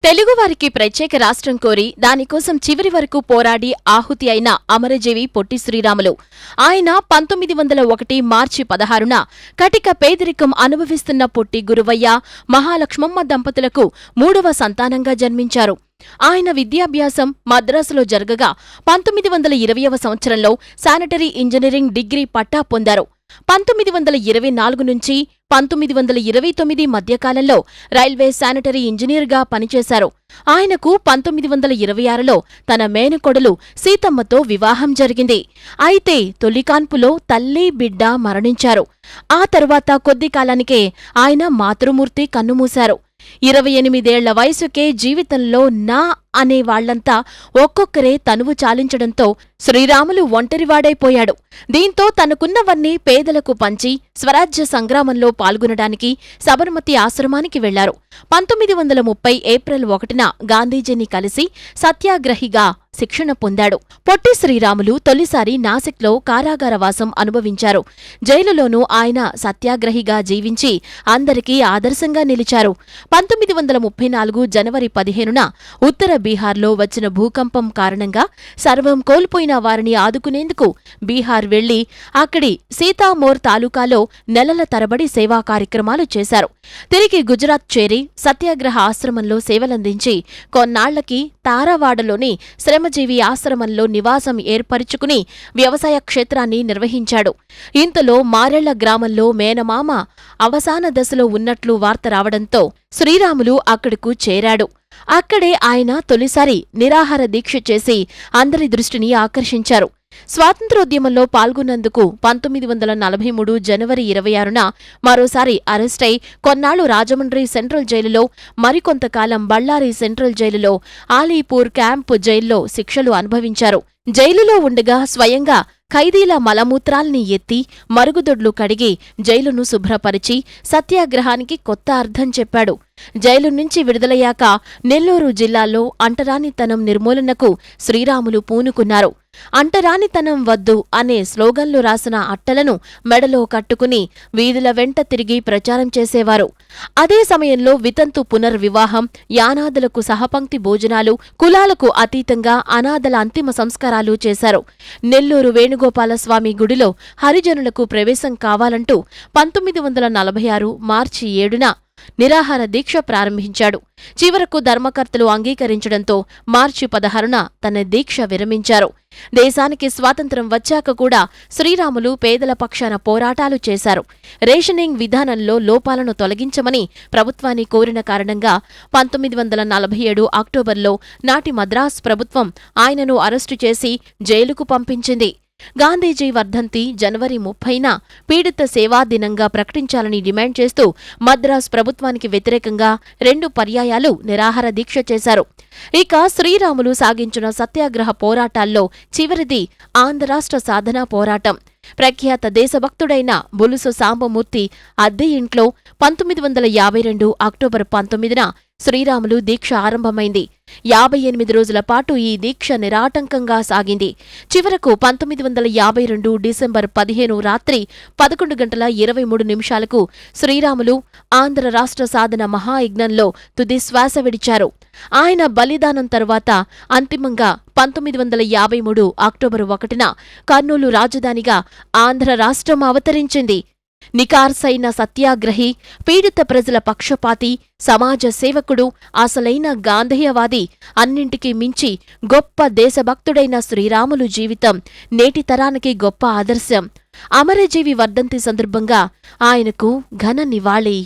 తెలుగువారికి ప్రత్యేక రాష్ట్రం కోరి దానికోసం చివరి వరకు పోరాడి ఆహుతి అయిన అమరజీవి పొట్టి శ్రీరాములు. ఆయన 1901 మార్చి 16న కటిక పేదరికం అనుభవిస్తున్న పొట్టి గురువయ్య, మహాలక్ష్మమ్మ దంపతులకు 3వ సంతానంగా జన్మించారు. ఆయన విద్యాభ్యాసం మద్రాసులో జరగగా 1920వ సంవత్సరంలో శానిటరీ ఇంజనీరింగ్ డిగ్రీ పట్టా పొందారు. 1924 నుంచి 1929 మధ్యకాలంలో రైల్వే శానిటరీ ఇంజనీర్గా పనిచేశారు. ఆయనకు 1926లో తన మేనకోడలు సీతమ్మతో వివాహం జరిగింది. అయితే తొలికాన్పులో తల్లి, బిడ్డ మరణించారు. ఆ తరువాత కొద్ది కాలానికే ఆయన మాతృమూర్తి కన్నుమూశారు. 28 వయసుకే జీవితంలో నా అనే వాళ్లంతా ఒక్కొక్కరే తనువు చాలించడంతో శ్రీరాములు ఒంటరివాడైపోయాడు. దీంతో తనకున్నవన్నీ పేదలకు పంచి స్వరాజ్య సంగ్రామంలో పాల్గొనడానికి సబర్మతి ఆశ్రమానికి వెళ్లారు. 1930 ఏప్రిల్ 1న గాంధీజీని కలిసి సత్యాగ్రహిగా శిక్షణ పొందాడు. పొట్టి శ్రీరాములు తొలిసారి నాసిక్లో కారాగారవాసం అనుభవించారు. జైలులోనూ ఆయన సత్యాగ్రహిగా జీవించి అందరికీ ఆదర్శంగా నిలిచారు. 1934 జనవరి 15న ఉత్తర బీహార్లో వచ్చిన భూకంపం కారణంగా సర్వం కోల్పోయిన వారిని ఆదుకునేందుకు బీహార్ వెళ్లి అక్కడి సీతామోర్ తాలూకాలో నెలల తరబడి సేవా కార్యక్రమాలు చేశారు. తిరిగి గుజరాత్ చేరి సత్యాగ్రహ ఆశ్రమంలో సేవలందించి కొన్నాళ్లకి తారావాడలోని శ్రమజీవి ఆశ్రమంలో నివాసం ఏర్పరుచుకుని వ్యవసాయ క్షేత్రాన్ని నిర్వహించాడు. ఇంతలో మారెళ్ల గ్రామంలో మేనమామ అవసాన దశలో ఉన్నట్లు వార్త రావడంతో శ్రీరాములు అక్కడకు చేరాడు. అక్కడే ఆయన తొలిసారి నిరాహార దీక్ష చేసి అందరి దృష్టిని ఆకర్షించారు. స్వాతంత్ర్యోద్యమంలో పాల్గొన్నందుకు 1943 జనవరి 26న మరోసారి అరెస్టై కొన్నాళ్లు రాజమండ్రి సెంట్రల్ జైలులో, మరికొంతకాలం బళ్ళారి సెంట్రల్ జైలులో, ఆలీపూర్ క్యాంపు జైల్లో శిక్షలు అనుభవించారు. జైలులో ఉండగా స్వయంగా ఖైదీల మలమూత్రాల్ని ఎత్తి మరుగుదొడ్లు కడిగి జైలును శుభ్రపరిచి సత్యాగ్రహానికి కొత్త అర్థం చెప్పాడు. జైలు నుంచి విడుదలయ్యాక నెల్లూరు జిల్లాలో అంటరానితనం నిర్మూలనకు శ్రీరాములు పూనుకున్నారు. అంటరానితనం వద్దు అనే స్లోగన్లు రాసిన అట్టలను మెడలో కట్టుకుని వీధుల వెంట తిరిగి ప్రచారం చేసేవారు. అదే సమయంలో వితంతు పునర్వివాహం, యానాదులకు సహపంక్తి భోజనాలు, కులాలకు అతీతంగా అనాథల అంతిమ సంస్కారాలు చేశారు. నెల్లూరు వేణుగోపాలస్వామి గుడిలో హరిజనులకు ప్రవేశం కావాలంటూ 1946 మార్చి 7న నిరాహార దీక్ష ప్రారంభించాడు. చివరకు ధర్మకర్తలు అంగీకరించడంతో మార్చి 16న తన దీక్ష విరమించారు. దేశానికి స్వాతంత్ర్యం వచ్చాక కూడా శ్రీరాములు పేదల పక్షాన పోరాటాలు చేశారు. రేషనింగ్ విధానంలో లోపాలను తొలగించమని ప్రభుత్వాన్ని కోరిన కారణంగా 1947 అక్టోబర్లో నాటి మద్రాస్ ప్రభుత్వం ఆయనను అరెస్టు చేసి జైలుకు పంపించింది. గాంధీజీ వర్ధంతి జనవరి 30న పీడిత సేవా దినంగా ప్రకటించాలని డిమాండ్ చేస్తూ మద్రాస్ ప్రభుత్వానికి వ్యతిరేకంగా 2 పర్యాయాలు నిరాహార దీక్ష చేశారు. ఇక శ్రీరాములు సాగించిన సత్యాగ్రహ పోరాటాల్లో చివరిది ఆంధ్రరాష్ట్ర సాధనా పోరాటం. ప్రఖ్యాత దేశభక్తుడైన బులుసు సాంబమూర్తి అద్దె ఇంట్లో 1952 అక్టోబర్ 19న శ్రీరాములు దీక్ష ఆరంభమైంది. 58 రోజుల పాటు ఈ దీక్ష నిరాటంకంగా సాగింది. చివరకు 1952 డిసెంబర్ 15 రాత్రి 11:23 శ్రీరాములు ఆంధ్ర రాష్ట్ర సాధన మహాయజ్ఞంలో తుది శ్వాస విడిచారు. ఆయన బలిదానం తరువాత అంతిమంగా 1953 అక్టోబర్ 1న కర్నూలు రాజధానిగా ఆంధ్ర రాష్ట్రం అవతరించింది. నికార్సైన సత్యాగ్రహి, పీడిత ప్రజల పక్షపాతి, సమాజ సేవకుడు, అసలైన గాంధేయవాది, అన్నింటికీ మించి గొప్ప దేశభక్తుడైన శ్రీరాములు జీవితం నేటి తరానికి గొప్ప ఆదర్శం. అమరజీవి వర్ధంతి సందర్భంగా ఆయనకు ఘన నివాళి.